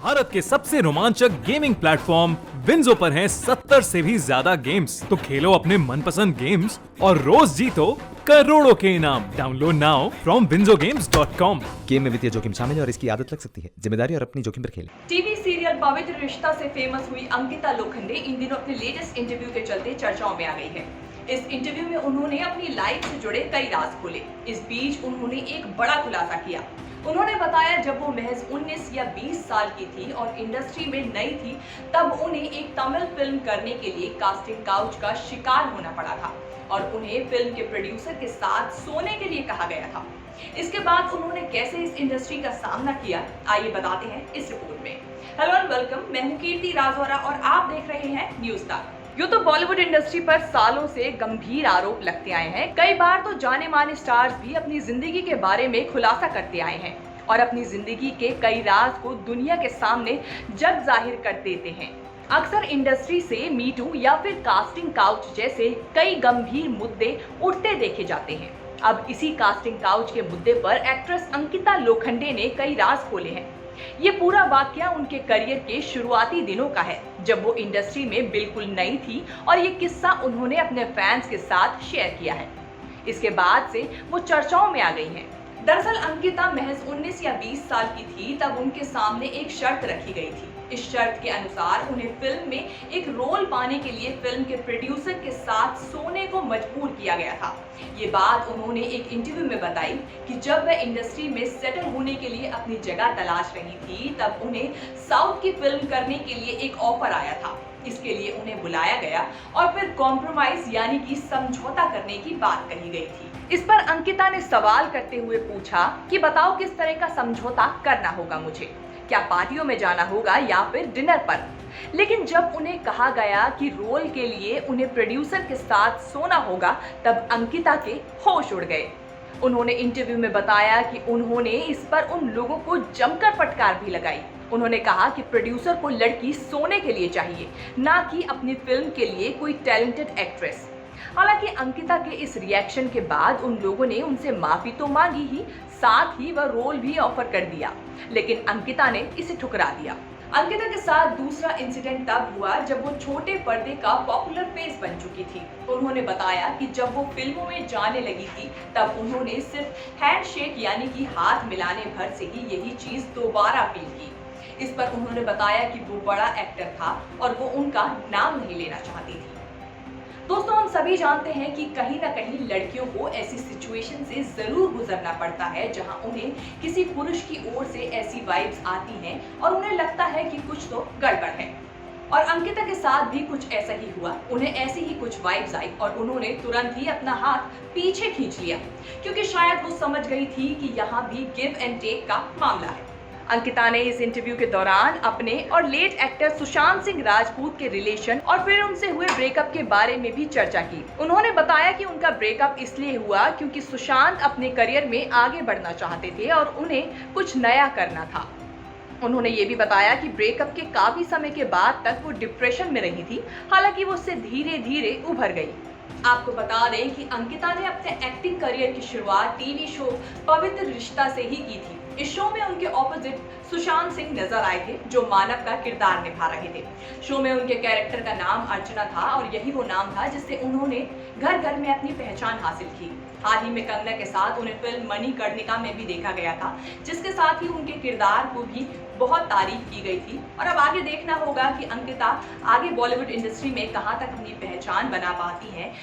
भारत के सबसे रोमांचक गेमिंग प्लेटफॉर्म विंजो पर हैं 70 से भी ज्यादा गेम्स। तो खेलो अपने मनपसंद गेम्स और रोज जीतो करोड़ों के इनाम। Download now from winzogames.com। Game में वित्तीय जोखिम शामिल है और इसकी आदत लग सकती है। जिम्मेदारी और अपनी जोखिम पर खेलें। टीवी सीरियल पवित्र रिश्ता से फेमस हुई अंकिता लोखंडे इन दिनों अपने लेटेस्ट इंटरव्यू के चलते चर्चाओं में आ गई है। इस इंटरव्यू में उन्होंने अपनी लाइफ से जुड़े कई राज खोले। इस बीच उन्होंने एक बड़ा खुलासा किया। उन्होंने बताया जब वो महज 19 या 20 साल की थी और इंडस्ट्री में नई थी, तब उन्हें एक तमिल फिल्म करने के लिए कास्टिंग काउच का शिकार होना पड़ा था और उन्हें फिल्म के प्रोड्यूसर के साथ सोने के लिए कहा गया था। इसके बाद उन्होंने कैसे इस इंडस्ट्री का सामना किया, आइए बताते हैं इस रिपोर्ट में। हेलो एंड वेलकम, मैं हूं कीर्ति राजौरा और आप देख रहे हैं न्यूज़ स्टार। यूं तो बॉलीवुड इंडस्ट्री पर सालों से गंभीर आरोप लगते आए हैं। कई बार तो जाने माने स्टार्स भी अपनी जिंदगी के बारे में खुलासा करते आए हैं और अपनी जिंदगी के कई राज को दुनिया के सामने जग जाहिर कर देते हैं। अक्सर इंडस्ट्री से मी टू या फिर कास्टिंग काउच जैसे कई गंभीर मुद्दे उठते देखे जाते हैं। अब इसी कास्टिंग काउच के मुद्दे पर एक्ट्रेस अंकिता लोखंडे ने कई राज खोले हैं। ये पूरा वाकया उनके करियर के शुरुआती दिनों का है, जब वो इंडस्ट्री में बिल्कुल नई थी और ये किस्सा उन्होंने अपने फैंस के साथ शेयर किया है। इसके बाद से वो चर्चाओं में आ गई हैं। दरअसल अंकिता महज 19 या 20 साल की थी तब उनके सामने एक शर्त रखी गई थी। इस शर्त के अनुसार उन्हें फिल्म में एक रोल पाने के लिए फिल्म के प्रोड्यूसर के साथ सोने को मजबूर किया गया था। ये बात उन्होंने एक इंटरव्यू में बताई कि जब वह इंडस्ट्री में सेटल होने के लिए अपनी जगह तलाश रही थी, तब उन्हें साउथ की फिल्म करने के लिए एक ऑफर आया था। इसके लिए उन्हें बुलाया गया और फिर कॉम्प्रोमाइज यानी कि समझौता करने की बात कही गई थी। इस पर अंकिता ने सवाल करते हुए पूछा कि बताओ किस तरह का समझौता करना होगा मुझे, क्या पार्टियों में जाना होगा या फिर डिनर पर। लेकिन जब उन्हें कहा गया कि रोल के लिए उन्हें प्रोड्यूसर के साथ सोना होगा, तब अंकिता के होश उड़ गए। उन्होंने इंटरव्यू में बताया कि उन्होंने इस पर उन लोगों को जमकर फटकार भी लगाई। उन्होंने कहा कि प्रोड्यूसर को लड़की सोने के लिए चाहिए, ना कि अपनी फिल्म के लिए कोई टैलेंटेड एक्ट्रेस। हालांकि अंकिता के इस रिएक्शन के बाद उन लोगों ने उनसे माफी तो मांगी ही, साथ ही वह रोल भी ऑफर कर दिया, लेकिन अंकिता ने इसे ठुकरा दिया। अंकिता के साथ दूसरा इंसिडेंट तब हुआ जब वो छोटे पर्दे का पॉपुलर फेस बन चुकी थी। उन्होंने बताया कि जब वो फिल्मों में जाने लगी थी, तब उन्होंने सिर्फ हैंडशेक यानी कि हाथ मिलाने भर से ही यही चीज दोबारा फील की। इस पर उन्होंने बताया कि वो बड़ा एक्टर था और वो उनका नाम नहीं लेना चाहती थी। दोस्तों, हम सभी जानते हैं कि कहीं ना कहीं लड़कियों को ऐसी सिचुएशन से जरूर गुजरना पड़ता है जहां उन्हें किसी पुरुष की ओर से ऐसी वाइब्स आती हैं और उन्हें लगता है कि कुछ तो गड़बड़ है। और अंकिता के साथ भी कुछ ऐसा ही हुआ। उन्हें ऐसी ही कुछ वाइब्स आई और उन्होंने तुरंत ही अपना हाथ पीछे खींच लिया, क्योंकि शायद वो समझ गई थी कि यहाँ भी गिव एंड टेक का मामला है। अंकिता ने इस इंटरव्यू के दौरान अपने और लेट एक्टर सुशांत सिंह राजपूत के रिलेशन और फिर उनसे हुए ब्रेकअप के बारे में भी चर्चा की। उन्होंने बताया कि उनका ब्रेकअप इसलिए हुआ क्योंकि सुशांत अपने करियर में आगे बढ़ना चाहते थे और उन्हें कुछ नया करना था। उन्होंने ये भी बताया कि ब्रेकअप के काफी समय के बाद तक वो डिप्रेशन में रही थी, हालांकि वो उससे धीरे धीरे उभर गई। आपको बता दें कि अंकिता ने अपने एक्टिंग करियर की शुरुआत टीवी शो पवित्र रिश्ता से ही की थी। इस शो में उनके ऑपोजिट सुशांत सिंह नजर आए थे, जो मानव का किरदार निभा रहे थे। शो में उनके कैरेक्टर का नाम अर्चना था और यही वो नाम था जिससे उन्होंने घर घर में अपनी पहचान हासिल की। हाल ही में कंगना के साथ उन्हें फिल्म मणिकर्णिका में भी देखा गया था, जिसके साथ ही उनके किरदार को भी बहुत तारीफ की गई थी। और अब आगे देखना होगा कि अंकिता आगे बॉलीवुड इंडस्ट्री में कहां तक अपनी पहचान बना पाती हैं।